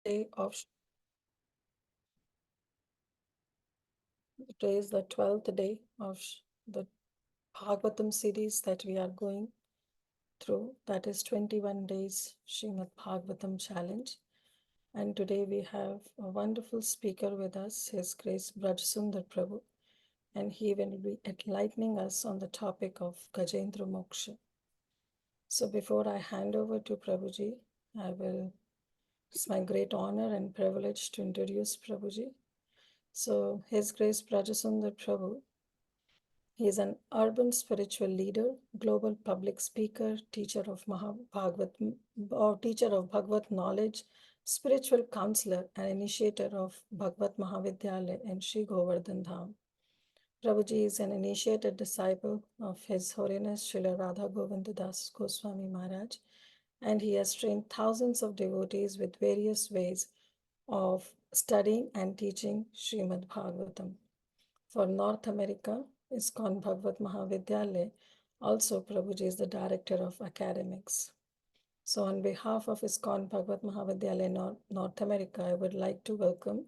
Day of Today is the 12th day of the Bhagavatam series that we are going through. That is 21 days Srimad Bhagavatam challenge. And today we have a wonderful speaker with us, His Grace Brajsundar Prabhu, and he will be enlightening us on the topic of Gajendra Moksha. So before I hand over to Prabhuji, it's my great honor and privilege to introduce Prabhuji. So His Grace Brajsundar Prabhu, he is an urban spiritual leader, global public speaker, teacher of Bhagavad knowledge, spiritual counselor, and initiator of Bhagavad Mahavidyalaya in Sri Govardhan Dham. Prabhuji is an initiated disciple of His Holiness Srila Radha Govinda Das Goswami Maharaj, and he has trained thousands of devotees with various ways of studying and teaching Srimad Bhagavatam. For North America, ISKCON Bhagavad Mahavidyalaya, also Prabhuji is the director of academics. So on behalf of ISKCON Bhagavad Mahavidyalaya North America, I would like to welcome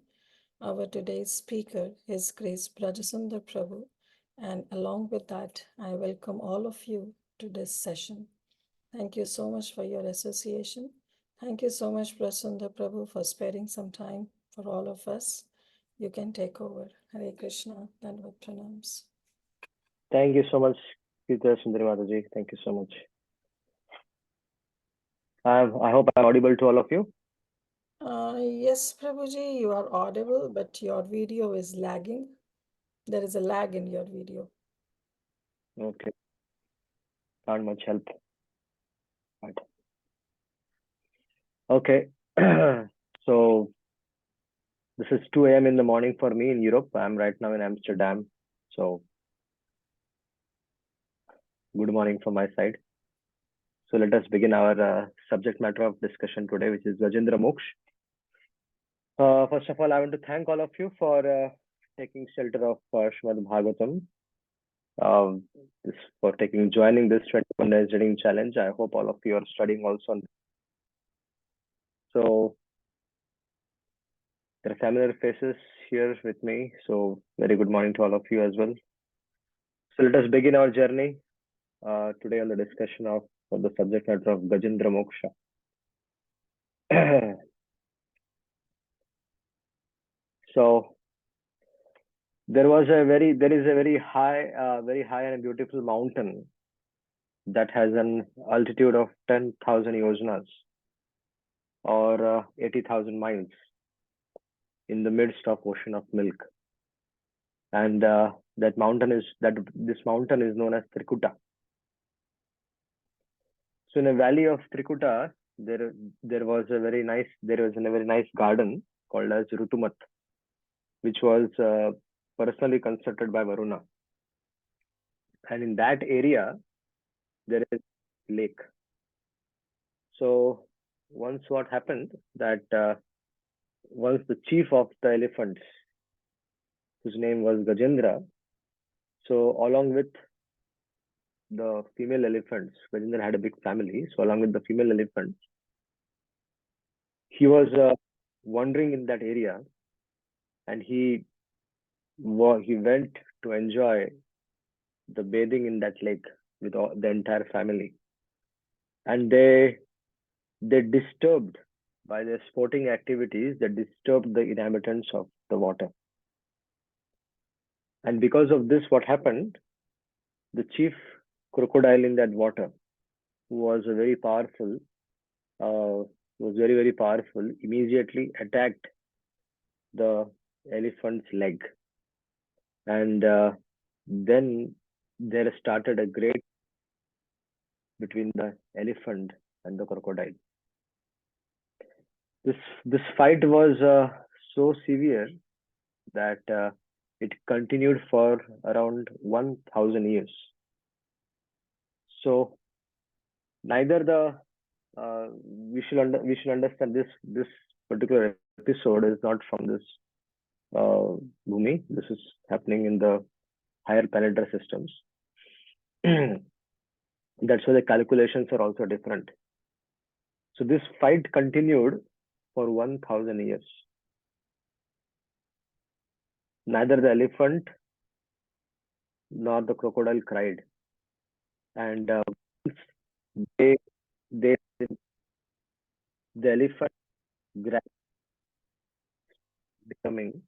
our today's speaker, His Grace Brajsundar Prabhu, and along with that, I welcome all of you to this session. Thank you so much for your association. Thank you so much, Brajsundar Prabhu, for sparing some time for all of us. You can take over. Hare Krishna, Dandavat Pranams. Thank you so much, Peter Sundari Mataji. Thank you so much. I hope I'm audible to all of you. Yes, Prabhuji, you are audible, but your video is lagging. There is a lag in your video. Okay. Can't much help. Right. Okay. So this is 2 a.m. in the morning for me in Europe. I'm right now in Amsterdam. So good morning from my side. So let us begin our subject matter of discussion today, which is Gajendra Moksha. First of all, I want to thank all of you for taking shelter of Srimad Bhagavatam, for joining this 21 days reading challenge. I hope all of you are studying also. So there are familiar faces here with me. So very good morning to all of you as well. So let us begin our journey today on the discussion of the subject matter of Gajendra Moksha. So there is a very high and beautiful mountain that has an altitude of 10,000 yojanas or 80,000 miles in the midst of ocean of milk, and this mountain is known as Trikuta. So in a valley of Trikuta, there was a very nice garden called as Rutumat, which was personally constructed by Varuna. And in that area, there is lake. So once what happened that once the chief of the elephants, whose name was Gajendra, so along with the female elephants, Gajendra had a big family. So along with the female elephants, he was wandering in that area, and he went to enjoy the bathing in that lake with the entire family, and they disturbed by their sporting activities. They disturbed the inhabitants of the water, and because of this, what happened? The chief crocodile in that water, who was very powerful, very powerful, immediately attacked the elephant's leg, and then there started a great between the elephant and the crocodile. This fight was so severe that it continued for around 1,000 years. So neither the we should understand this particular episode is not from this Bhumi. This is happening in the higher planetary systems. That's why the calculations are also different. So this fight continued for 1,000 years. Neither the elephant nor the crocodile cried, and they they the elephant gradually becoming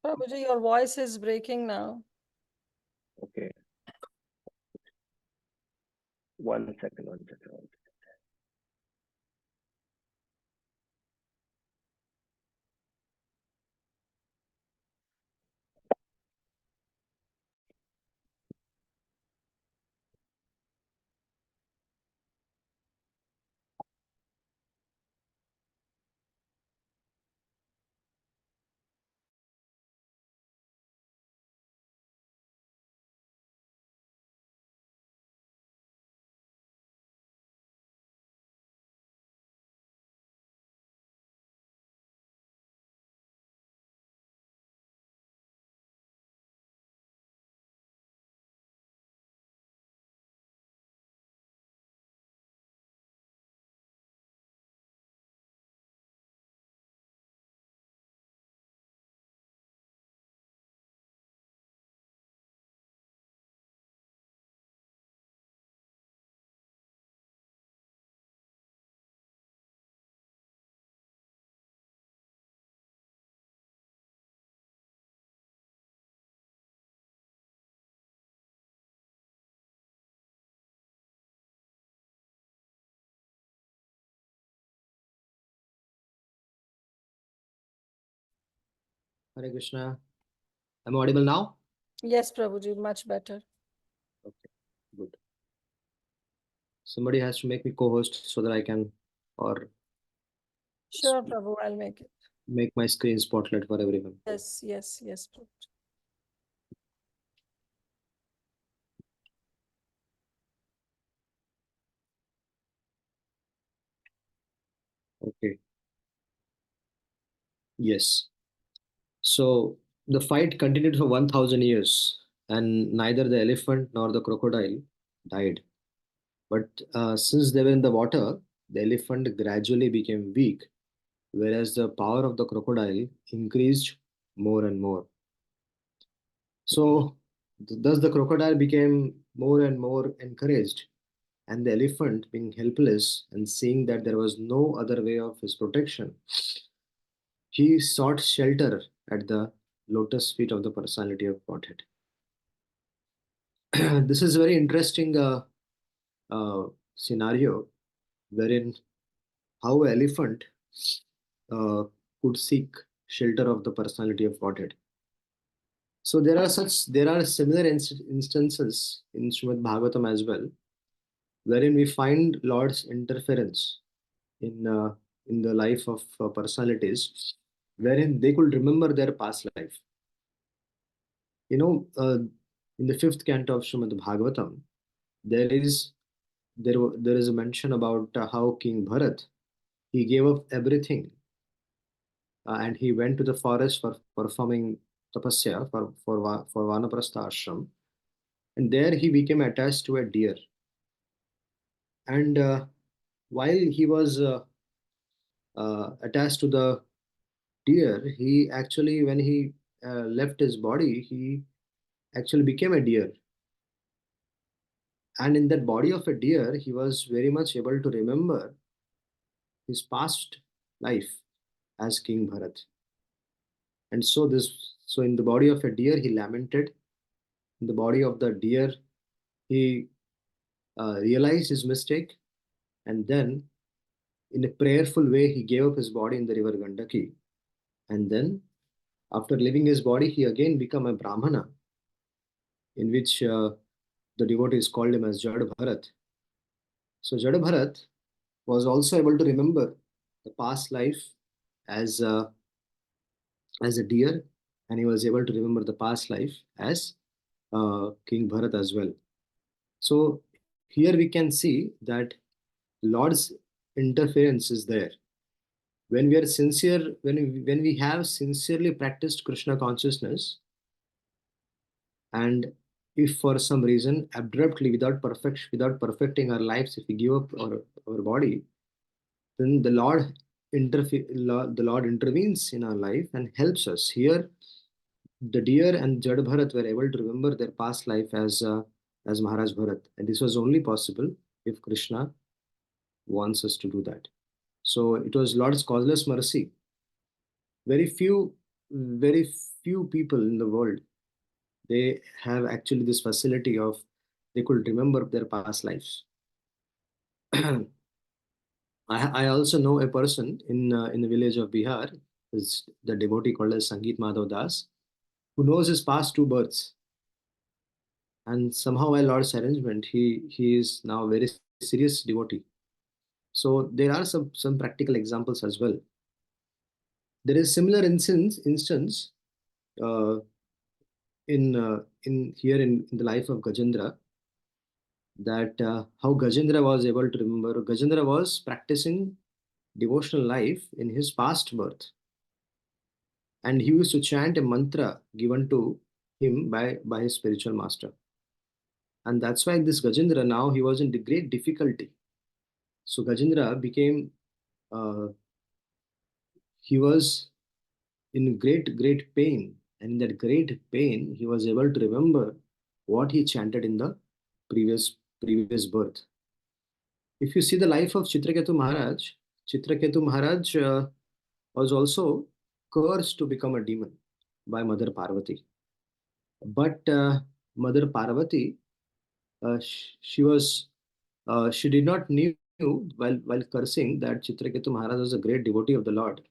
Prabhuji, your voice is breaking now. okay. 1 second, 1 second. Hare Krishna. Am I audible now? Yes, Prabhuji, much better. Okay, good. Somebody has to make me co-host so that I can, or Sure, Prabhu, I'll make it. make my screen spotlight for everyone. Yes, yes, yes, Prabhuji. Okay. Yes. So the fight continued for 1,000 years, and neither the elephant nor the crocodile died. But since they were in the water, the elephant gradually became weak, whereas the power of the crocodile increased more and more. So, thus the crocodile became more and more encouraged, and the elephant, being helpless and seeing that there was no other way of his protection, he sought shelter at the lotus feet of the personality of Godhead. This is a very interesting uh, scenario wherein how an elephant uh, could seek shelter of the personality of Godhead. So there are similar instances in Srimad Bhagavatam as well, wherein we find Lord's interference in the life of personalities, wherein they could remember their past life. You know, in the fifth canto of Srimad Bhagavatam, there is there is a mention about how King Bharat, he gave up everything, and he went to the forest for performing tapasya for Vanaprastha ashram, and there he became attached to a deer. And while he was attached to the deer, he actually, when he left his body, he actually became a deer. And in that body of a deer, he was very much able to remember his past life as King Bharat. And so in the body of a deer, he lamented. In the body of the deer, he realized his mistake, and then, in a prayerful way, he gave up his body in the river Gandaki. And then, after leaving his body, he again became a Brahmana, in which the devotees called him as Jad Bharat. So Jad Bharat was also able to remember the past life as as a deer, and he was able to remember the past life as King Bharat as well. So here we can see that Lord's interference is there. When we are sincere, when we have sincerely practiced Krishna consciousness, and if for some reason abruptly without perfecting our lives, if we give up our body, then the Lord the Lord intervenes in our life and helps us. Here, the deer and Jad Bharat were able to remember their past life as Maharaj Bharat, and this was only possible if Krishna wants us to do that. So it was Lord's causeless mercy. Very few, very few people in the world, they have actually this facility of they could remember their past lives. I also know a person in the village of Bihar, is the devotee called as Sangeet Madhav Das, who knows his past two births, and somehow by Lord's arrangement, he is now a very serious devotee. So there are some practical examples as well. There is similar instance uh, in here in the life of Gajendra, that how Gajendra was able to remember. Gajendra was practicing devotional life in his past birth, and he used to chant a mantra given to him by his spiritual master. And that's why this Gajendra, now he was in great difficulty. So Gajendra became, he was in great pain, and in that great pain he was able to remember what he chanted in the previous birth. If you see the life of Chitraketu Maharaj was also cursed to become a demon by Mother Parvati. But Mother Parvati, she did not knew while cursing that Chitraketu Maharaj was a great devotee of the Lord.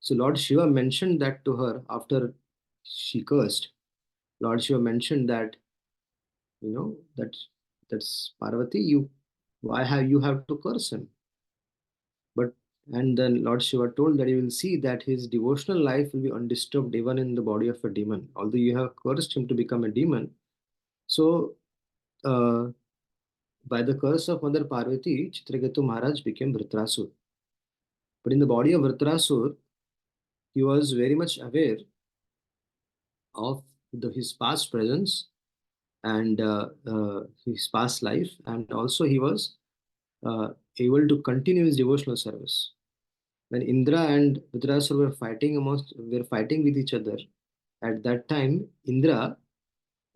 So Lord Shiva mentioned that to her after she cursed. Lord Shiva mentioned that, that's Parvati, you have to curse him? But and then Lord Shiva told that you will see that his devotional life will be undisturbed even in the body of a demon. Although you have cursed him to become a demon, so uh, by the curse of Mother Parvati, Chitraketu Maharaj became Vritrasur. But in the body of Vritrasur, he was very much aware of his past presence and his past life, and also he was uh, able to continue his devotional service. When Indra and Vritrasur were fighting with each other, at that time, Indra,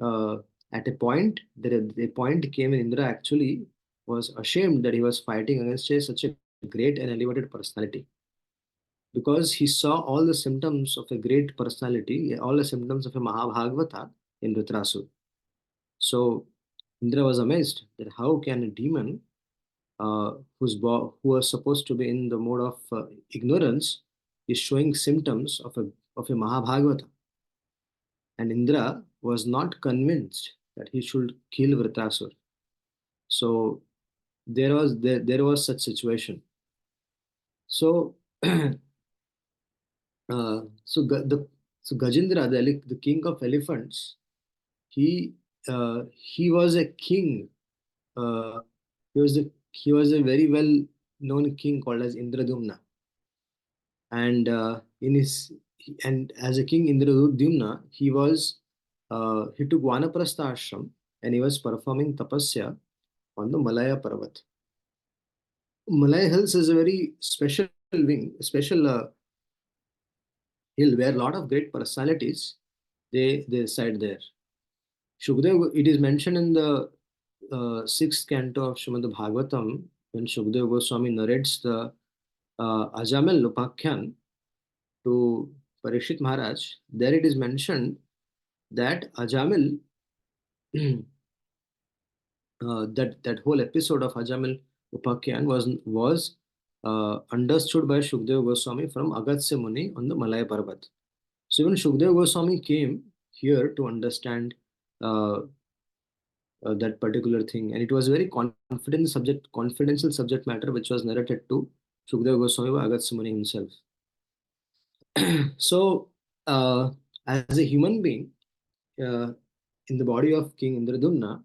uh, at a point, the point came in Indra actually was ashamed that he was fighting against such a great and elevated personality, because he saw all the symptoms of a great personality, all the symptoms of a Mahabhagavata in Vritrasur. So Indra was amazed that how can a demon who was supposed to be in the mode of ignorance is showing symptoms of a Mahabhagavata. And Indra was not convinced that he should kill Vritrasur. So there was such situation. So so Gajendra, the king of elephants, he was a king. Uh, he was a very well known king called as Indradumna. And and as a king Indradumna, he took Vanaprastha ashram, and he was performing tapasya on the Malaya Parvat. Malaya Hills is a very special hill where a lot of great personalities they reside there. Shukdev, it is mentioned in the sixth canto of Srimad Bhagavatam, when Shukdev Goswami narrates the Ajamil Upakhyan to Parikshit Maharaj. There it is mentioned that Ajamil, that whole episode of Ajamil Upakhyan was understood by Shukdev Goswami from Agastya Muni on the Malaya Parvat. So even Shukdev Goswami came here to understand that particular thing, and it was very confidential subject matter which was narrated to Shukdev Goswami by Agastya Muni himself. So as a human being uh, in the body of King Indradumna,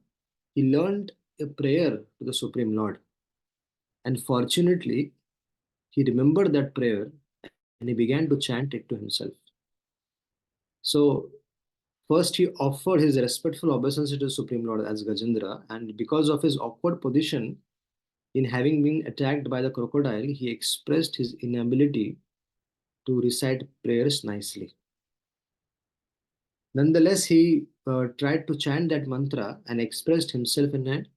he learned a prayer to the Supreme Lord, and fortunately he remembered that prayer and he began to chant it to himself. So first, he offered his respectful obeisance to the Supreme Lord as Gajendra, and because of his awkward position, in having been attacked by the crocodile, he expressed his inability to recite prayers nicely. Nonetheless, he tried to chant that mantra and expressed himself in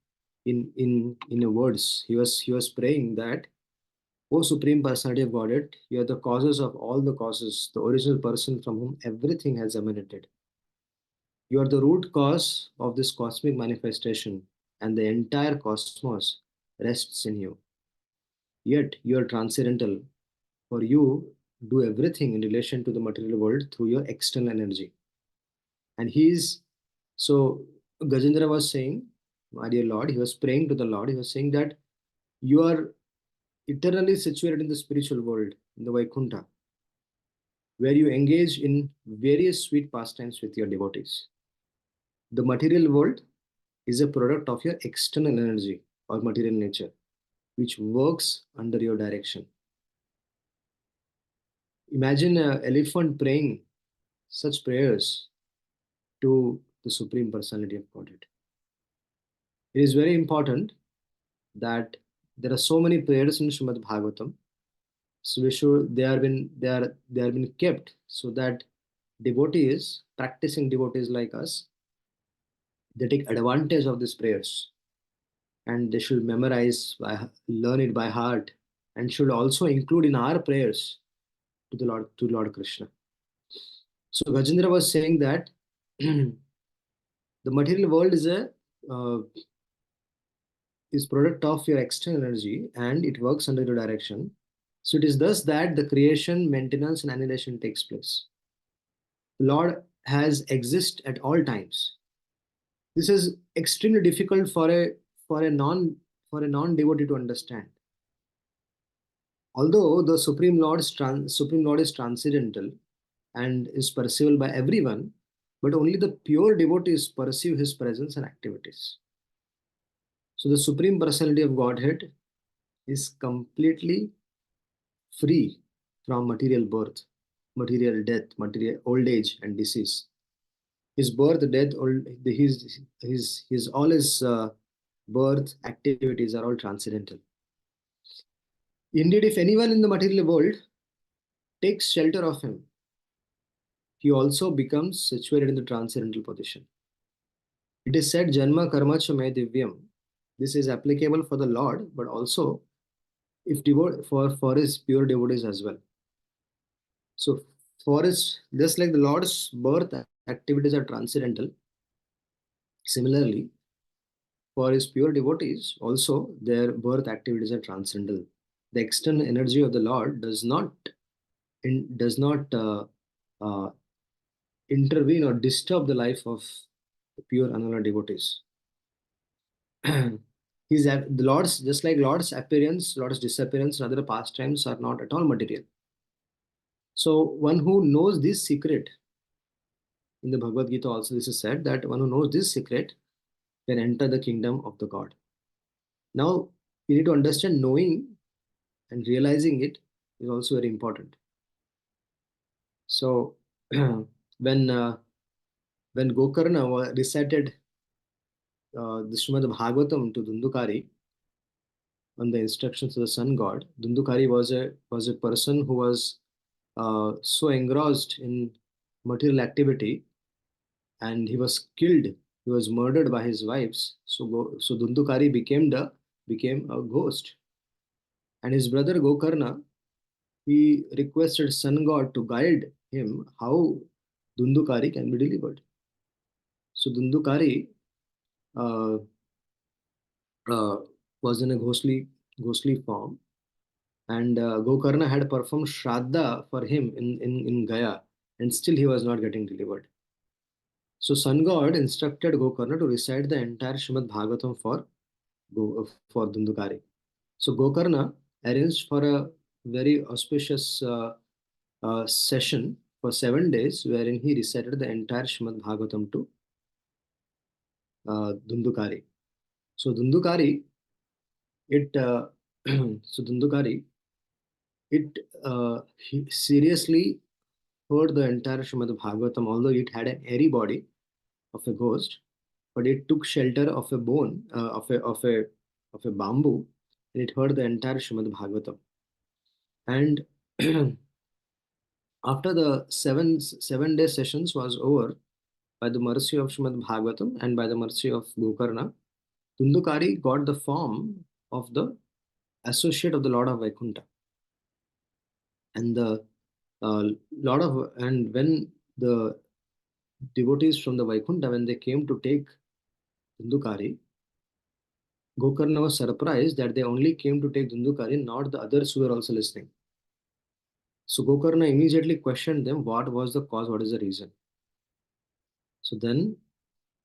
a words. He was praying that, O Supreme Personality of Godhead, you are the causes of all the causes, the original person from whom everything has emanated. You are the root cause of this cosmic manifestation, and the entire cosmos rests in you. Yet you are transcendental, for you do everything in relation to the material world through your external energy. And so Gajendra was saying, my dear Lord, he was praying to the Lord, he was saying that you are eternally situated in the spiritual world, in the Vaikuntha, where you engage in various sweet pastimes with your devotees. The material world is a product of your external energy or material nature, which works under your direction. Imagine an elephant praying such prayers to the Supreme Personality of Godhead. It is very important that there are so many prayers in Srimad Bhagavatam. So we should they are been kept so that devotees, practicing devotees like us, they take advantage of these prayers and they should learn it by heart, and should also include in our prayers to Lord Krishna. So Gajendra was saying that the material world uh, is product of your external energy and it works under your direction. So it is thus that the creation, maintenance, and annihilation takes place. The Lord has exist at all times. This is extremely difficult for a non for a non-devotee to understand. Although the Supreme Lord is transcendental and is perceivable by everyone, but only the pure devotees perceive his presence and activities. So the Supreme Personality of Godhead is completely free from material birth, material death, material old age and disease. His birth, death, all his birth activities are all transcendental. Indeed, if anyone in the material world takes shelter of him, he also becomes situated in the transcendental position. It is said, Janma Karma Cha Me Divyam. This is applicable for the Lord, but also if for his pure devotees as well. So for his, just like the Lord's birth activities are transcendental, similarly, for his pure devotees, also their birth activities are transcendental. The external energy of the Lord does not uh, intervene or disturb the life of the pure Anala devotees. The Lord's, just like Lord's appearance, Lord's disappearance, and other pastimes are not at all material. So one who knows this secret, in the Bhagavad Gita also this is said that one who knows this secret can enter the kingdom of the God. Now you need to understand knowing and realizing it is also very important. So when Gokarna recited the Srimad Bhagavatam to Dundukari on the instructions of the sun god, Dundukari was a person who was so engrossed in material activity, and he was killed. He was murdered by his wives. So Dundukari became a ghost, and his brother Gokarna, he requested sun god to guide him how Dundukari can be delivered. So Dundukari uh, uh, was in a ghostly form, and Gokarna had performed Shraddha for him in Gaya, and still he was not getting delivered. So Sun God instructed Gokarna to recite the entire Srimad Bhagavatam for Dundukari. So Gokarna arranged for a very auspicious session for 7 days, wherein he recited the entire Srimad Bhagavatam to Dundukari. So Dundukari, it so Dundukari, he seriously heard the entire Srimad Bhagavatam, although it had an airy body of a ghost, but it took shelter of a bone of a bamboo and it heard the entire Srimad Bhagavatam. And after the seven-day sessions was over, by the mercy of Srimad Bhagavatam and by the mercy of Gokarna, Dundukari got the form of the associate of the Lord of Vaikuntha. And the when the devotees from the Vaikuntha, when they came to take Dundukari, Gokarna was surprised that they only came to take Dundukari, not the others who were also listening. So Gokarna immediately questioned them, what was the cause, what is the reason? So then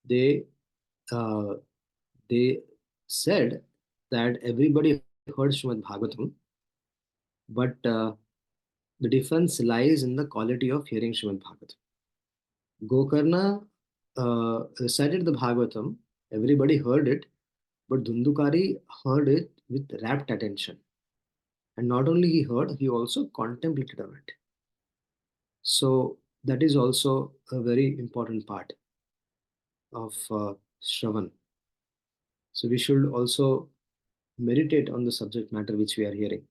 they uh, they said that everybody heard Srimad Bhagavatam, but the difference lies in the quality of hearing Srimad Bhagavatam. Gokarna recited the Bhagavatam, everybody heard it, but Dundukari heard it with rapt attention. And not only he heard, he also contemplated on it. So that is also a very important part of Shravan. So we should also meditate on the subject matter which we are hearing.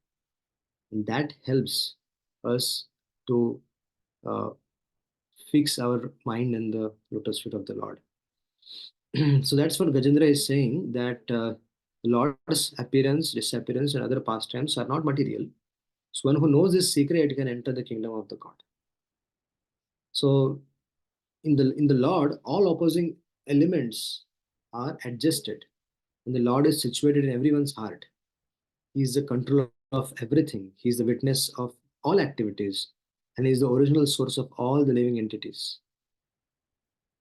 And that helps us to uh, fix our mind in the lotus feet of the Lord. So that's what Gajendra is saying, that the Lord's appearance, disappearance, and other pastimes are not material. So one who knows this secret can enter the kingdom of the God. So in the Lord, all opposing elements are adjusted, and the Lord is situated in everyone's heart. He is the controller of everything. He is the witness of all activities, and he is the original source of all the living entities.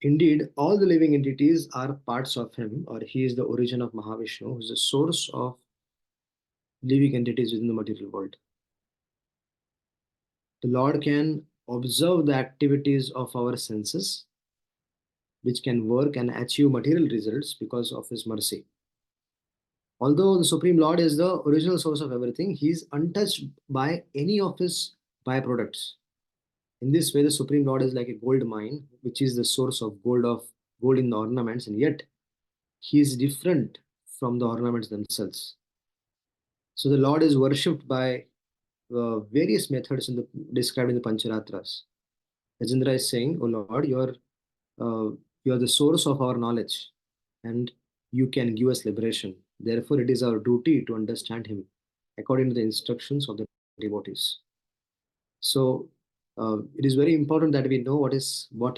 Indeed, all the living entities are parts of him, or he is the origin of Mahavishnu, who is the source of living entities within the material world. The Lord can observe the activities of our senses, which can work and achieve material results because of his mercy. Although the Supreme Lord is the original source of everything, he is untouched by any of his byproducts. In this way, the Supreme Lord is like a gold mine, which is the source of gold in the ornaments, and yet he is different from the ornaments themselves. So the Lord is worshipped by various methods described in the Pancharatras. Gajendra is saying, "O Lord, you are the source of our knowledge, and you can give us liberation. Therefore, it is our duty to understand Him according to the instructions of the devotees." So it is very important that we know what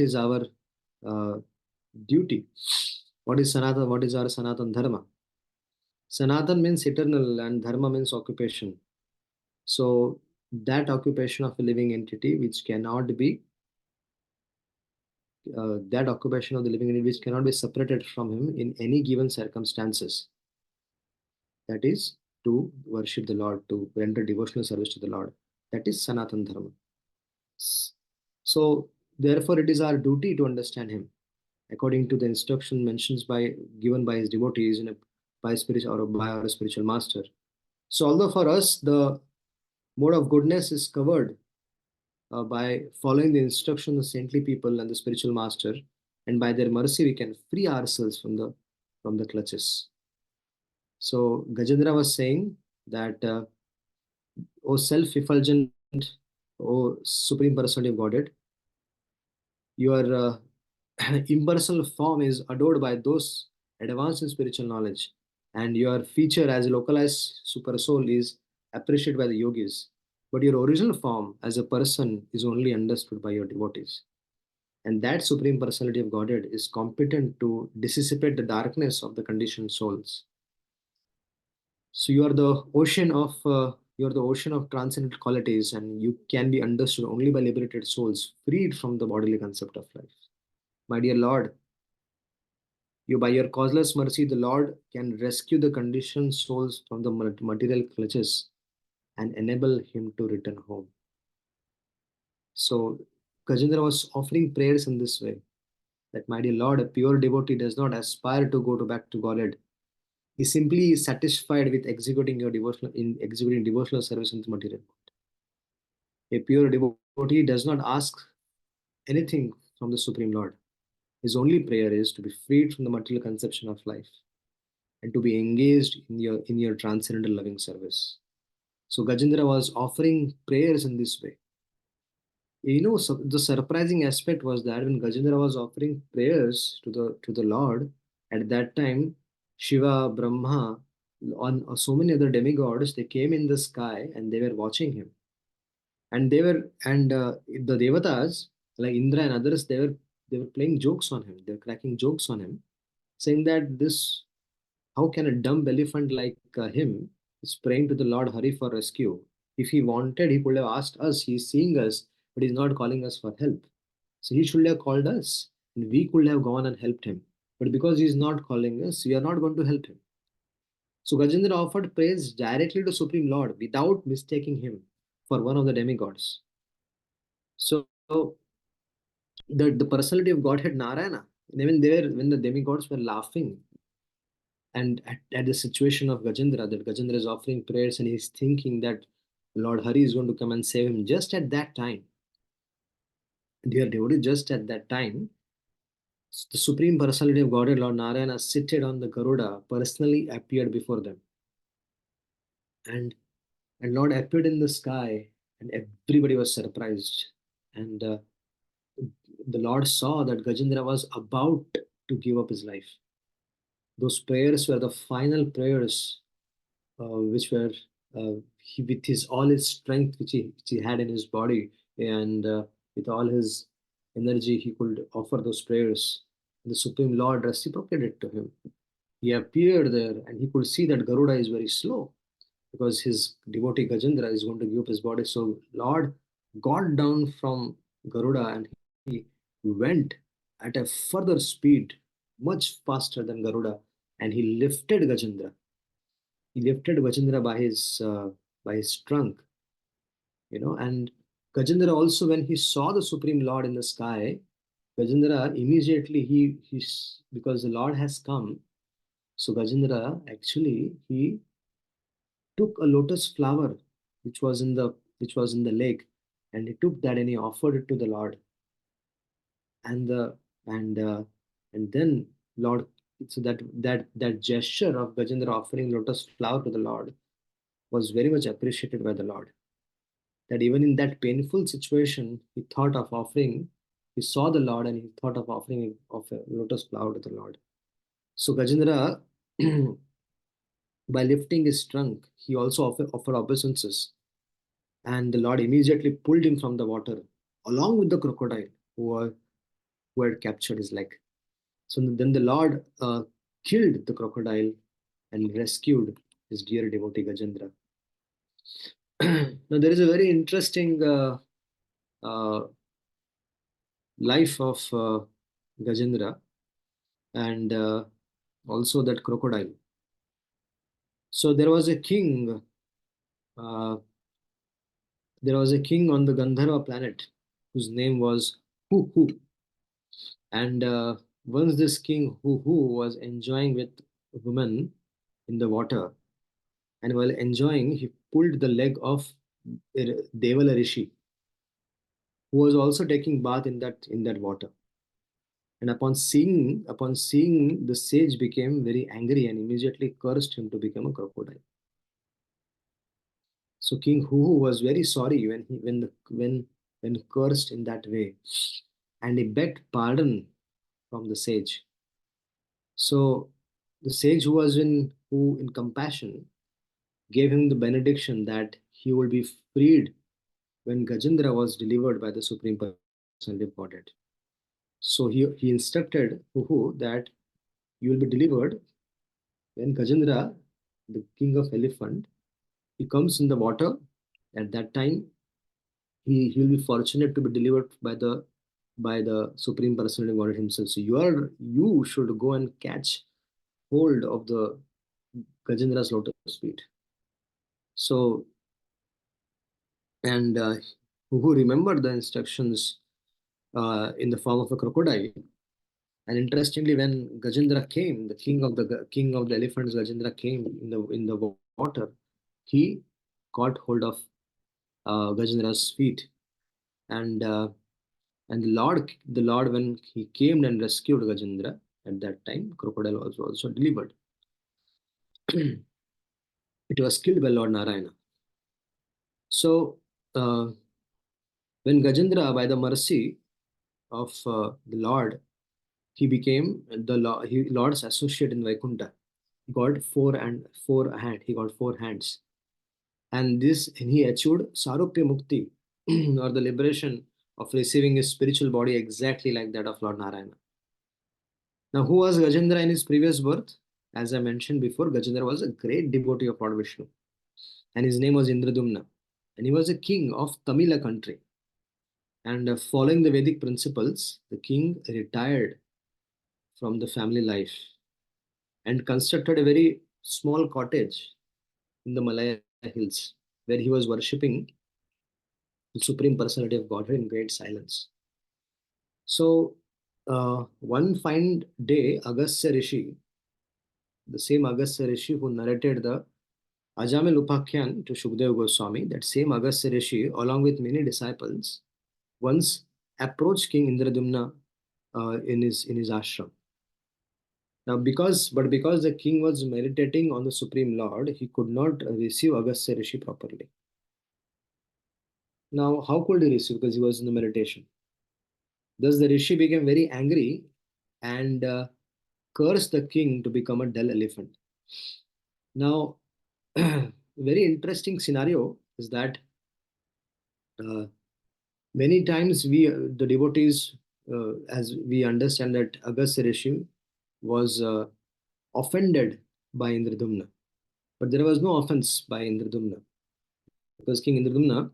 is our uh, duty. What is Sanatan? What is our Sanatan Dharma? Sanatan means eternal, and Dharma means occupation. So that occupation of a living entity which cannot be that occupation of the living entity which cannot be separated from him in any given circumstances. That is to worship the Lord, to render devotional service to the Lord. That is Sanatan Dharma. So therefore it is our duty to understand him according to the instruction mentions given by his devotees by spiritual or by our spiritual master. So although for us the mode of goodness is covered by following the instruction of the saintly people and the spiritual master, and by their mercy we can free ourselves from the clutches. So Gajendra was saying that, O self-effulgent, O Supreme Personality of Godhead, your impersonal form is adored by those advanced in spiritual knowledge, and your feature as a localized super soul is appreciated by the yogis. But your original form as a person is only understood by your devotees. And that Supreme Personality of Godhead is competent to dissipate the darkness of the conditioned souls. So you are the ocean of transcendent qualities, and you can be understood only by liberated souls, freed from the bodily concept of life. My dear Lord, by your causeless mercy, the Lord can rescue the conditioned souls from the material clutches and enable him to return home. So Gajendra was offering prayers in this way, that my dear Lord, a pure devotee does not aspire to go back to Godhead. He simply is satisfied with executing devotional service in the material world. A pure devotee does not ask anything from the Supreme Lord. His only prayer is to be freed from the material conception of life. and to be engaged in your transcendental loving service. So Gajendra was offering prayers in this way. So the surprising aspect was that when Gajendra was offering prayers to the Lord, at that time, Shiva, Brahma, on so many other demigods, they came in the sky and they were watching him. And the devatas like Indra and others, they were playing jokes on him. They were cracking jokes on him, saying that this how can a dumb elephant like him is praying to the Lord Hari for rescue? If he wanted, he could have asked us. He's seeing us, but he's not calling us for help. So he should have called us, and we could have gone and helped him. But because he's not calling us, we are not going to help him. So Gajendra offered praise directly to Supreme Lord without mistaking him for one of the demigods. So the personality of Godhead Narayana, even there, when the demigods were laughing, and at the situation of Gajendra, that Gajendra is offering prayers and he's thinking that Lord Hari is going to come and save him just at that time. Dear devotee, just at that time, the Supreme Personality of Godhead, Lord Narayana, seated on the Garuda, personally appeared before them. And Lord appeared in the sky, and everybody was surprised. And the Lord saw that Gajendra was about to give up his life. Those prayers were the final prayers which were with his all his strength which he had in his body, and with all his energy he could offer those prayers. The Supreme Lord reciprocated to him. He appeared there and he could see that Garuda is very slow because his devotee Gajendra is going to give up his body. So Lord got down from Garuda and he went at a further speed, much faster than Garuda, and he lifted Gajendra. He lifted Gajendra by his trunk, and Gajendra also, when he saw the Supreme Lord in the sky, Gajendra immediately because the Lord has come, so Gajendra actually he took a lotus flower which was in the lake, and he took that and he offered it to the Lord, and the and then Lord, so that gesture of Gajendra offering lotus flower to the Lord was very much appreciated by the Lord. That even in that painful situation, he saw the Lord and he thought of offering of a lotus flower to the Lord. So Gajendra, by lifting his trunk, he also offered obeisances. And the Lord immediately pulled him from the water, along with the crocodile who had captured his leg. So then the Lord killed the crocodile and rescued his dear devotee Gajendra. Now, there is a very interesting uh, life of Gajendra and also that crocodile. So there was a king. Uh, there was a king on the Gandharva planet whose name was Hu Hu. And once this king Hu Hu was enjoying with a woman in the water, and while enjoying, he pulled the leg of Devala Rishi, who was also taking bath in that water. And upon seeing the sage became very angry and immediately cursed him to become a crocodile. So King Huhu was very sorry when cursed in that way, and he begged pardon from the sage. So the sage who in compassion gave him the benediction that he would be freed when Gajendra was delivered by the Supreme Personality of Godhead. So he instructed Huhu that you will be delivered when Gajendra, the king of elephant, he comes in the water. At that time, he will be fortunate to be delivered by the Supreme Personality of Godhead himself. So you should go and catch hold of the Gajendra's lotus feet. So and who remembered the instructions in the form of a crocodile. And interestingly, when Gajendra came, the king of the elephants, Gajendra came in the water, he caught hold of Gajendra's feet, and the Lord when he came and rescued Gajendra, at that time crocodile was also delivered. it was killed by Lord Narayana. So when Gajendra, by the mercy of the Lord, he became the Lord's associate in Vaikuntha. He got he got 4 hands, and he achieved Sarupya Mukti, or the liberation of receiving his spiritual body exactly like that of Lord Narayana. Now, who was Gajendra in his previous birth? As I mentioned before, Gajendra was a great devotee of Lord Vishnu, and his name was Indradumna, and he was a king of Tamila country. And following the Vedic principles, the king retired from the family life and constructed a very small cottage in the Malaya hills, where he was worshipping the Supreme Personality of Godhead in great silence. So, one fine day, Agastya Rishi, the same Agastya Rishi who narrated the Ajamil Upakhyan to Shukdev Goswami, that same Agastya Rishi, along with many disciples, once approached King Indradumna in his ashram. Now, because the king was meditating on the Supreme Lord, he could not receive Agastya Rishi properly. Now, how could he receive? Because he was in the meditation. Thus, the Rishi became very angry and cursed the king to become a dull elephant. Now, very interesting scenario is that uh, many times the devotees, as we understand that Agastya Rishi was offended by Indradumna, but there was no offense by Indradumna, because King Indradumna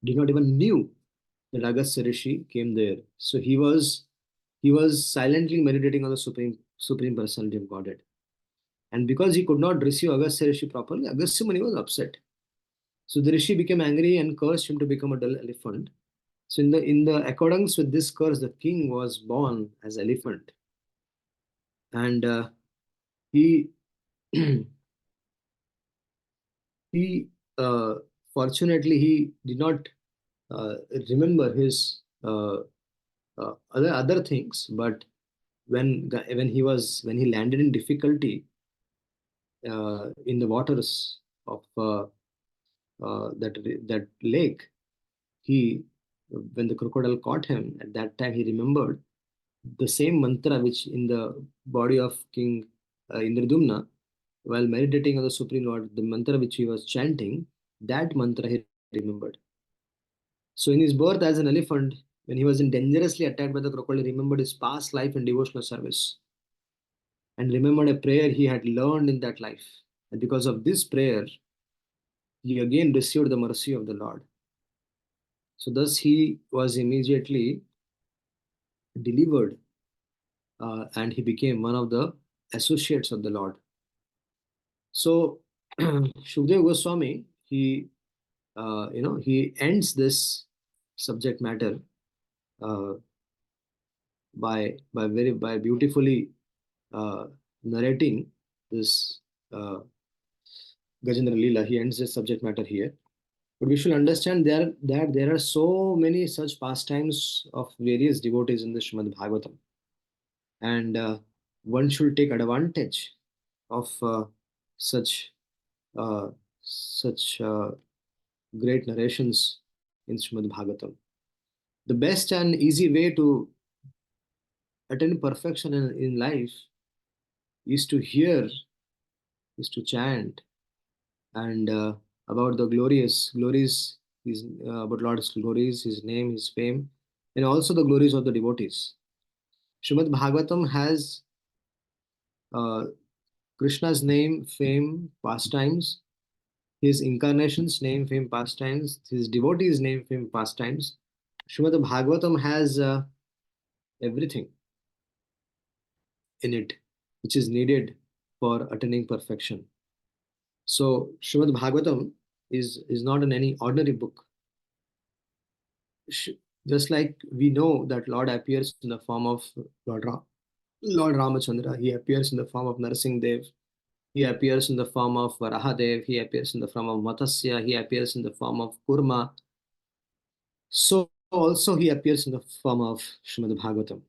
did not even knew that Agastya Rishi came there. So he was silently meditating on the Supreme Personality of Godhead. And because he could not receive Agastya Rishi properly, Agastya Muni was upset. So the Rishi became angry and cursed him to become a dull elephant. So in the accordance with this curse, the king was born as elephant. And he he fortunately he did not remember his other things, but when he landed in difficulty in the waters of that lake, he when the crocodile caught him, at that time he remembered the same mantra which in the body of King Indradumna, while meditating on the Supreme Lord, the mantra which he was chanting, that mantra he remembered. So in his birth as an elephant, when he was dangerously attacked by the crocodile, he remembered his past life in devotional service and remembered a prayer he had learned in that life. And because of this prayer, he again received the mercy of the Lord. So thus he was immediately delivered, and he became one of the associates of the Lord. So Shukdev Goswami, he ends this subject matter uh, by beautifully narrating this Gajendra Lila. He ends this subject matter here. But we should understand that there are so many such pastimes of various devotees in the Srimad Bhagavatam, and one should take advantage of such uh, such great narrations in Srimad Bhagavatam. The best and easy way to attain perfection in life is to hear, is to chant, and about the glories, about Lord's glories, His name, His fame, and also the glories of the devotees. Srimad Bhagavatam has uh, Krishna's name, fame, pastimes, his incarnation's name, fame, pastimes, his devotees' name, fame, pastimes. Srimad Bhagavatam has everything in it which is needed for attaining perfection. So Srimad Bhagavatam is not in any ordinary book. Just like we know that Lord appears in the form of Lord, Lord Ramachandra, he appears in the form of Narsingh Dev, he appears in the form of Varahadev, he appears in the form of Matsya, he appears in the form of Kurma. So also he appears in the form of Srimad Bhagavatam.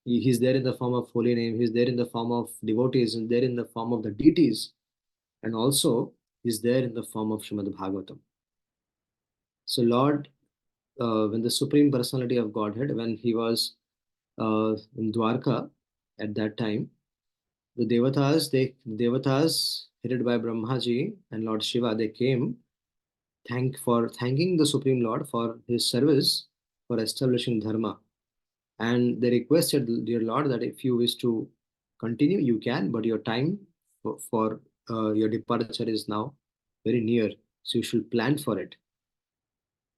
He's there in the form of holy name, he's there in the form of devotees, and there in the form of the deities, and also he's there in the form of Srimad Bhagavatam. So Lord, when the Supreme Personality of Godhead, when he was in Dwarka at that time, the devatas headed by Brahmaji and Lord Shiva, they came thanking the Supreme Lord for his service for establishing dharma. And they requested, dear Lord, that if you wish to continue, you can, but your time for your departure is now very near, so you should plan for it.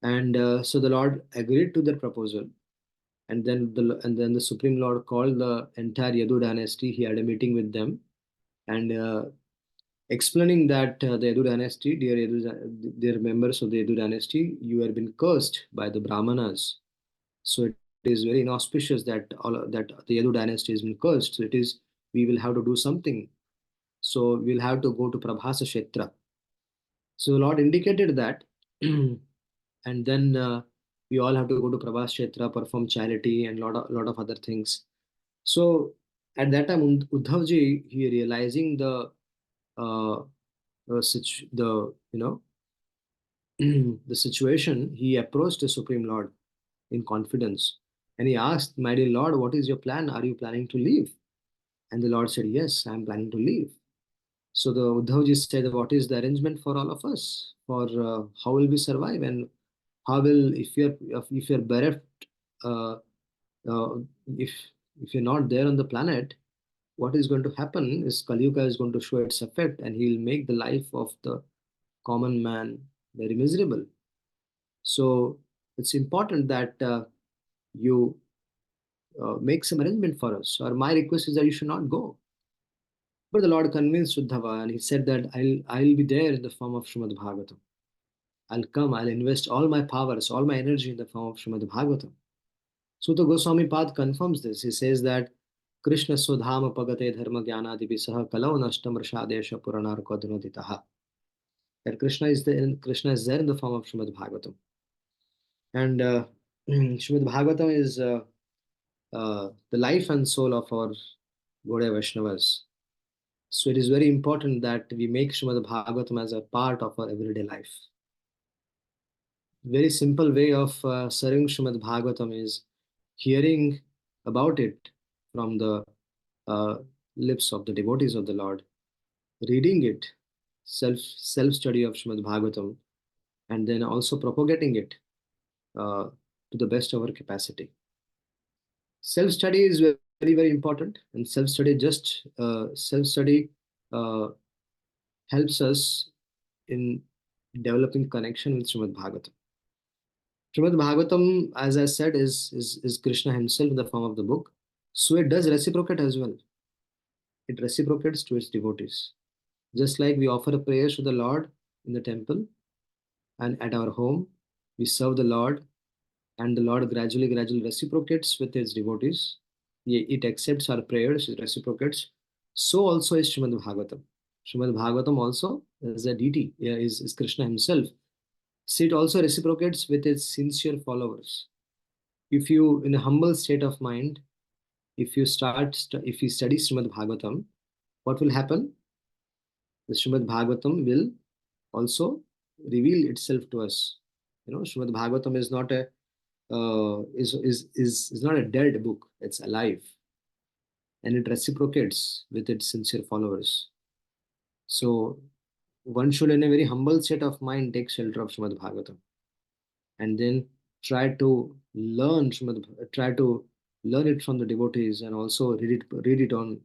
And so the Lord agreed to their proposal, and then the Supreme Lord called the entire Yadu dynasty. He had a meeting with them, and explaining that the Yadu dynasty, dear members of the Yadu dynasty, you have been cursed by the Brahmanas. So it is very inauspicious that that the Yadu dynasty has been cursed. So it is, we will have to do something. So we'll have to go to Prabhasa Kshetra. So the Lord indicated that, and then we all have to go to Prabhas Kshetra, perform charity, and lot of other things. So at that time, Uddhavji, he realizing uh, the the situation, he approached the Supreme Lord in confidence, and he asked, "My dear Lord, what is your plan? Are you planning to leave?" And the Lord said, "Yes, I am planning to leave." So the Uddhavji said, "What is the arrangement for all of us? For how will we survive, and how will, if you're bereft, uh, uh, if you're not there on the planet, what is going to happen is Kali Yuga is going to show its effect, and he'll make the life of the common man very miserable. So it's important that you make some arrangement for us. Or my request is that you should not go." But the Lord convinced Uddhava, and he said that I'll be there in the form of Srimad Bhagavatam. I'll come, I'll invest all my powers, all my energy in the form of Srimad Bhagavatam. Sutta Goswami Pad confirms this. He says that Krishna Sudhama Pagate Dharma Jnana Divisaha Kalau Nashtam Rashadesha Puranar Kodunaditaha. That Krishna is there in the form of Srimad Bhagavatam. And Srimad Bhagavatam is the life and soul of our Gaudiya Vaishnavas. So it is very important that we make Srimad Bhagavatam as a part of our everyday life. Very simple way of serving Srimad Bhagavatam is hearing about it from the uh, lips of the devotees of the Lord, reading it, self study of Srimad Bhagavatam, and then also propagating it to the best of our capacity. Self study is very important, and self study uh, helps us in developing connection with Srimad Bhagavatam. Srimad Bhagavatam, as I said, is Krishna himself in the form of the book. So it does reciprocate as well. It reciprocates to its devotees. Just like we offer a prayer to the Lord in the temple and at our home, we serve the Lord, and the Lord gradually reciprocates with its devotees. It accepts our prayers, it reciprocates. So also is Srimad Bhagavatam. Srimad Bhagavatam also is a deity, is Krishna himself. So it also reciprocates with its sincere followers. If you, in a humble state of mind, if you study Srimad Bhagavatam, what will happen? The Srimad Bhagavatam will also reveal itself to us. Srimad Bhagavatam is not a is not a dead book. It's alive, and it reciprocates with its sincere followers. So one should, in a very humble state of mind, take shelter of Srimad Bhagavatam, and then try to try to learn it from the devotees, and also read it on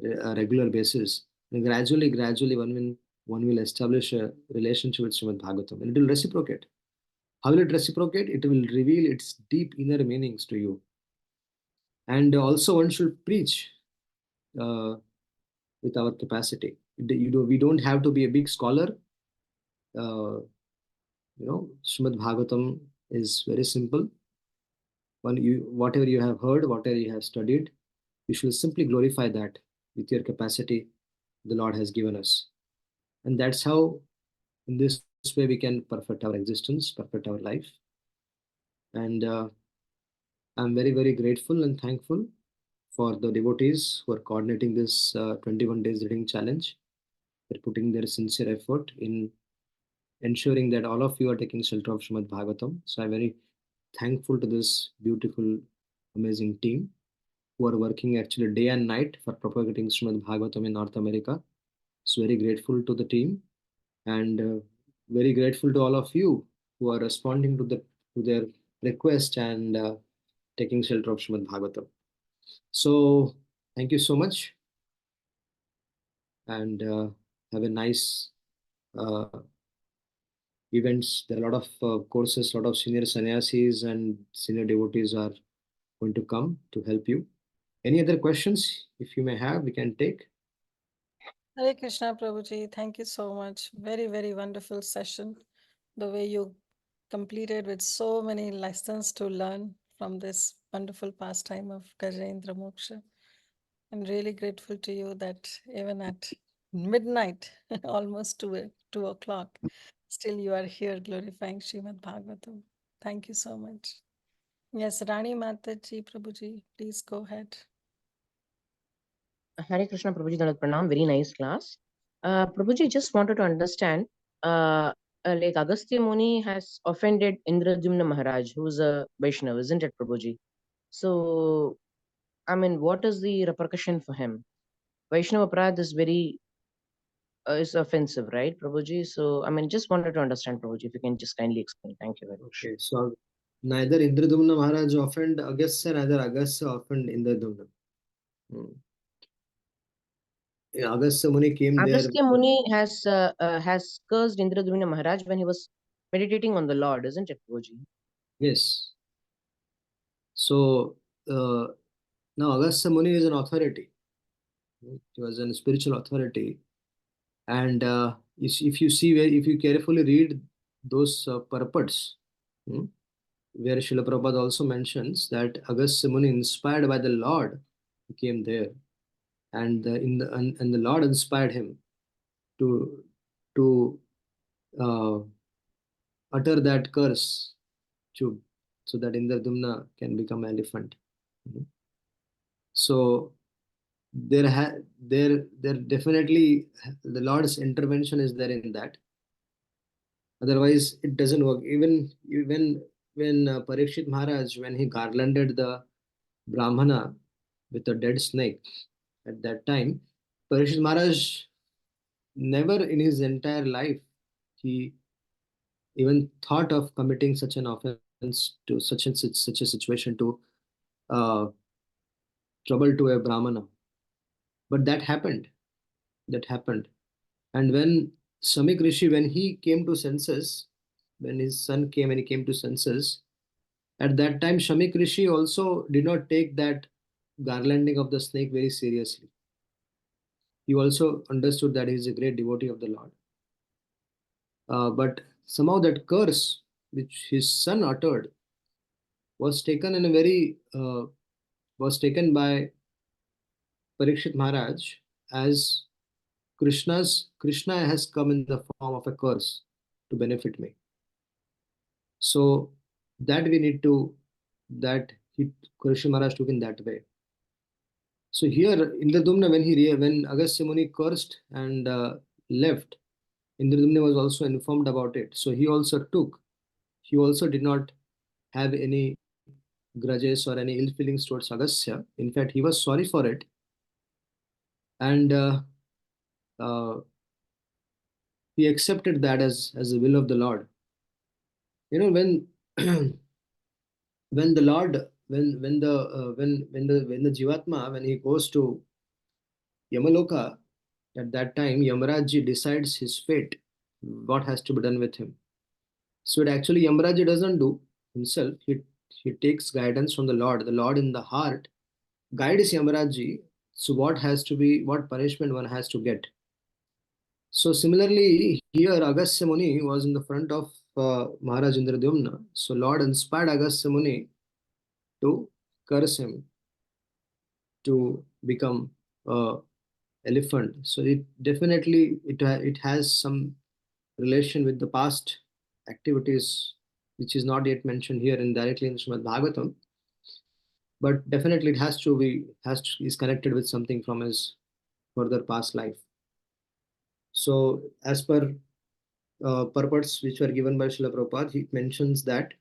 a regular basis. And gradually, one will establish a relationship with Srimad Bhagavatam, and it will reciprocate. How will it reciprocate? It will reveal its deep inner meanings to you. And also, one should preach uh, with our capacity. We don't have to be a big scholar. Uh, Srimad Bhagavatam is very simple. Whatever you have heard, whatever you have studied, you should simply glorify that with your capacity the Lord has given us. And that's how, in this way, we can perfect our existence, perfect our life. And I'm very grateful and thankful for the devotees who are coordinating this 21 days reading challenge. They're putting their sincere effort in ensuring that all of you are taking shelter of Srimad Bhagavatam. So I'm very thankful to this beautiful, amazing team who are working actually day and night for propagating Srimad Bhagavatam in North America. So very grateful to the team, and very grateful to all of you who are responding to their request and taking shelter of Srimad Bhagavatam. So thank you so much, and have a nice uh, events. There are a lot of courses, a lot of senior sannyasis and senior devotees are going to come to help you. Any other questions, if you may have, we can take. Hare Krishna, Prabhuji. Thank you so much. Very, very wonderful session. The way you completed with so many lessons to learn from this wonderful pastime of Gajendra Moksha. I'm really grateful to you that even at midnight, almost 2 o'clock, still you are here glorifying Srimad Bhagavatam. Thank you so much. Yes, Rani Mataji, Prabhuji, please go ahead. Hare Krishna, Prabhuji, Dandavat Pranam. Very nice class. Prabhuji, just wanted to understand, like Agastya Muni has offended Indradyumna Maharaj, who's a Vaishnava, isn't it, Prabhuji? So, I mean, what is the repercussion for him? Vaishnava Aparadh is very is offensive, right, Prabhuji? So, I mean, just wanted to understand, Prabhuji, if you can just kindly explain. Thank you very much. Okay, so neither Indradumna Maharaj offend Agastya, neither Agastya offend Indradumna. Agastya Muni came there. Agastya Muni has cursed Indradyumna Maharaj when he was meditating on the Lord, isn't it, Prabhuji? Yes. So now Agastya Muni is an authority. He was a spiritual authority, and if you see if you carefully read those purports, where Srila Prabhupada also mentions that Agastya Muni, inspired by the Lord, came there, and the Lord inspired him to to uh, utter that curse to so that Indradumna can become elephant. Mhm. So there definitely the Lord's intervention is there in that. Otherwise, it doesn't work. Even when Parikshit Maharaj, when he garlanded the Brahmana with a dead snake, at that time, Parikshit Maharaj never in his entire life he even thought of committing such an offense to such a situation to uh, trouble to a Brahmana. But that happened. That happened. And when Samik Rishi, when he came to senses, when his son came and he came to senses, at that time Shamik Rishi also did not take that garlanding of the snake very seriously. He also understood that he is a great devotee of the Lord. But somehow that curse which his son uttered was taken in a very was taken by Parikshit Maharaj as Krishna has come in the form of a curse to benefit me. So that we need to that he Krishna Maharaj took in that way. So here Indradumna, when Agastya Muni cursed and left, Indradumna was also informed about it. So he also took. He also did not have any grudges or any ill feelings towards Agastya. In fact, he was sorry for it, and uh, he accepted that as the will of the Lord. You know, when when the Lord when the Jivatma, when he goes to Yamaloka, at that time Yamaraji decides his fate, what has to be done with him. So it actually Yamaraji doesn't do himself. He takes guidance from the Lord. The Lord in the heart guides Yamaraji. So what punishment one has to get. So similarly, here Agastya Muni was in the front of Maharaj Indradyumna. So Lord inspired Agastya Muni to curse him to become elephant. So it definitely it has some relation with the past activities, which is not yet mentioned here in directly in Srimad Bhagavatam. but definitely it is connected with something from his further past life. So as per purports which were given by Srila Prabhupada, it mentions that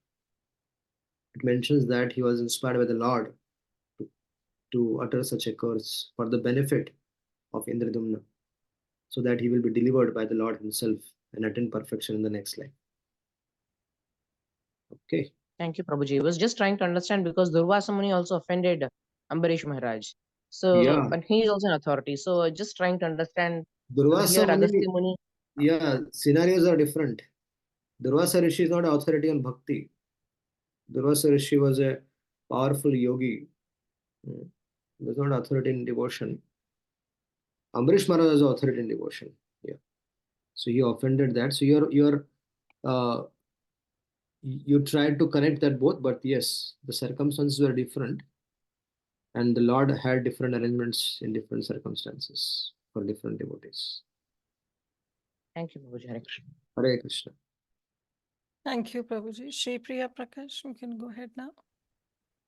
he was inspired by the Lord to utter such a curse for the benefit of Indradumna, so that he will be delivered by the Lord himself and attain perfection in the next life. Okay. Thank you, Prabhuji. I was just trying to understand because Durvasa Muni also offended Ambarish Maharaj. So, Yeah. but he is also an authority. So, just trying to understand here Durvasa Agastya Muni, Muni. yeah, scenarios are different. Durvasa Rishi is not an authority on bhakti. Durvasa Rishi was a powerful yogi. He was not authority in devotion. Ambarish Maharaj was authority in devotion. Yeah. So he offended that. So uh, you tried to connect that both, but yes, the circumstances were different, and the Lord had different arrangements in different circumstances for different devotees. Thank you, Prabhuji. Hare Krishna. Hare Krishna. Thank you, Prabhuji. Shri Priya Prakash, you can go ahead now.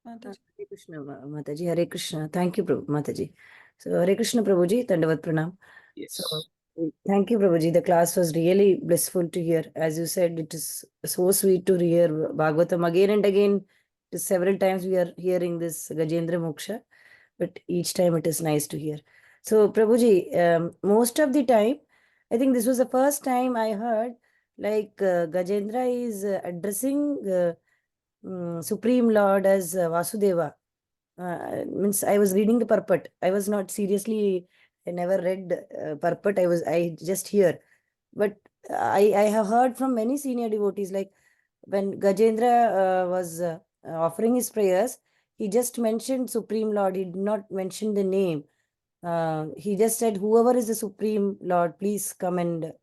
Mataji. Hare Krishna, Mataji. Hare Krishna. Thank you, Mataji. So, Hare Krishna, Prabhuji. Dandavat Pranam. Yes. So, thank you, Prabhuji. The class was really blissful to hear. As you said, it is so sweet to hear Bhagavatam again and again. Several times we are hearing this Gajendra Moksha, but each time it is nice to hear. So, Prabhuji, most of the time, I think this was the first time I heard like Gajendra is addressing Supreme Lord as Vasudeva. Means I was reading the purport. I was not seriously, I never read purport. I just hear. But I have heard from many senior devotees, like when Gajendra was offering his prayers, he just mentioned Supreme Lord. He did not mention the name. He just said, whoever is the Supreme Lord, please come and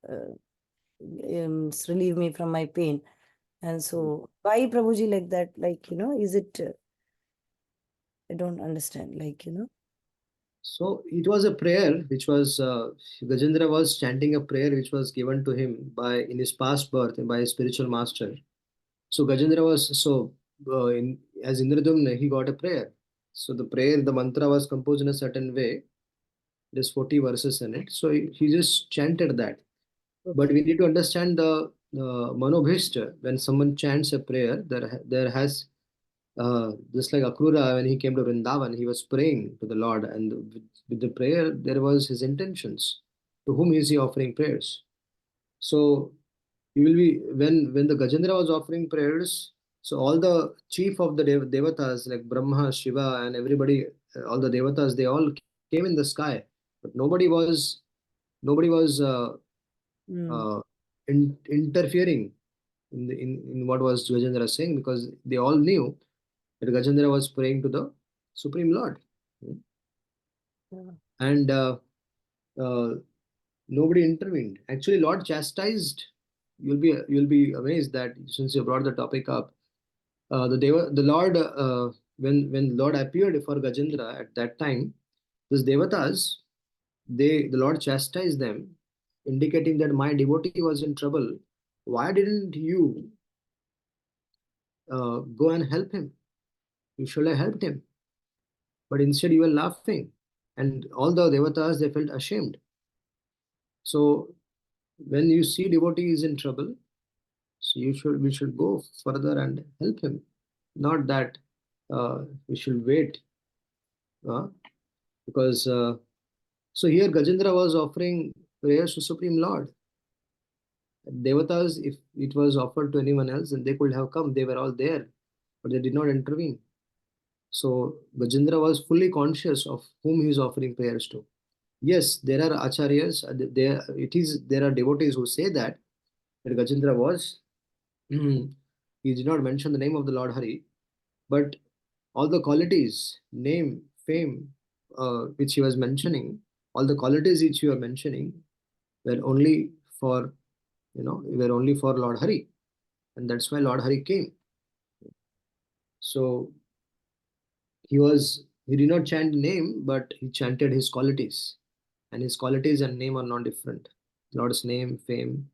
relieve me from my pain. And so, why Prabhuji like that? Like, is it, I don't understand, like, So it was a prayer which was Gajendra was chanting a prayer which was given to him by in his past birth by his spiritual master. So Gajendra was as Indradumna he got a prayer. So the prayer, the mantra was composed in a certain way. There's 40 verses in it. So he just chanted that. But we need to understand the manobhishta. When someone chants a prayer, there has just like Akrura, when he came to Vrindavan, he was praying to the Lord, and with the prayer, there was his intentions. To whom is he offering prayers? So you will be when the Gajendra was offering prayers. So all the chief of the devatas like Brahma, Shiva, and everybody, all the devatas, they all came in the sky, but nobody was interfering in what was Gajendra saying, because they all knew that Gajendra was praying to the Supreme Lord. And uh, nobody intervened. Actually, Lord chastised. You'll be amazed that since you brought the topic up, the Lord when Lord appeared for Gajendra at that time, these devatas, the Lord chastised them, indicating that my devotee was in trouble. Why didn't you go and help him? You should have helped him. But instead you were laughing. And all the devatas, they felt ashamed. So when you see devotee is in trouble, so we should go further and help him. Not that we should wait. Because so here Gajendra was offering prayers to Supreme Lord. Devatas, if it was offered to anyone else, then they could have come. They were all there, but they did not intervene. So Gajendra was fully conscious of whom he is offering prayers to. Yes, there are acharyas. There are devotees who say that Gajendra was. He did not mention the name of the Lord Hari, but all the qualities, name, fame, which he was mentioning, all the qualities which you are mentioning, were only for were only for Lord Hari, and that's why Lord Hari came. So he did not chant name, but he chanted his qualities, and his qualities and name are not different. Lord's name, fame,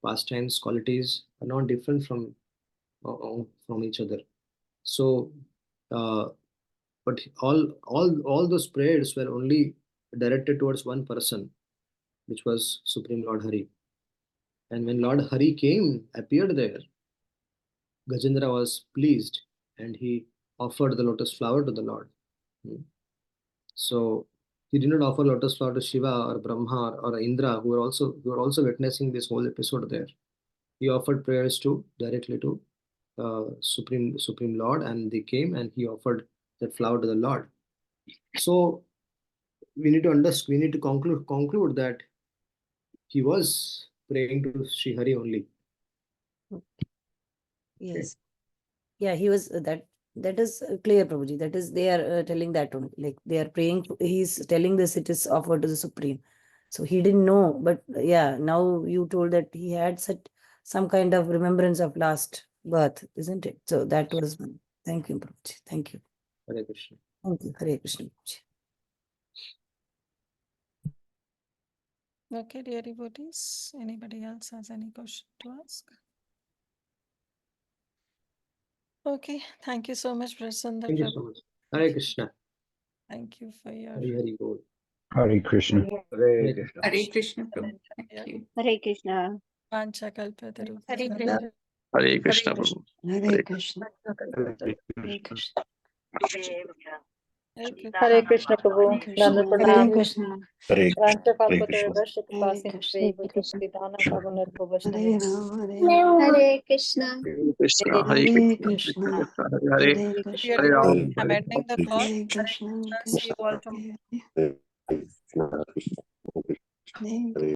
pastimes, qualities are not different from each other. So but all those prayers were only directed towards one person, which was Supreme Lord Hari. And when Lord Hari appeared there, Gajendra was pleased and he offered the lotus flower to the Lord. So he did not offer lotus flower to Shiva or Brahma or Indra, who were also witnessing this whole episode there. He offered prayers directly to Supreme Lord, and they came and he offered that flower to the Lord. So we need to conclude that he was praying to Sri Hari only. Yes. Yeah, he was that is clear, Prabhuji. That is, they are telling that only. Like they are praying. He's telling this, it is offered to the Supreme. So he didn't know, but yeah, now you told that he had some kind of remembrance of last birth, isn't it? So that was. Thank you, Prabhuji. Thank you. Hare Krishna. Thank you, Hare Krishna. Prabhuji. Okay, dear devotees, anybody else has any question to ask? Okay, thank you so much, Brajsundar. Thank you so much. Hare Krishna. Thank you for your Hari Bol. Hare Krishna. Hare Krishna. Hare Krishna. Thank you. Hare Krishna. Vancha kalpataru. Hare Krishna. Hare Krishna, Prabhu. Hare Krishna. Hare Krishna. Hare Krishna Prabhu, Nanda Hare Pradhan, Krishna. Rancha Hare Kalpatara, Krishna. Vashit Pasim, Krishna. Pradana Kavunar Hare Bhavashnavi. Ram, Hare Ram. Hare Krishna. Hare Krishna. Hare Krishna. Hare Hare Dear Krishna. Hare Ram. devotees, I'm ending the call. Hare Krishna. See you all tomorrow. Hare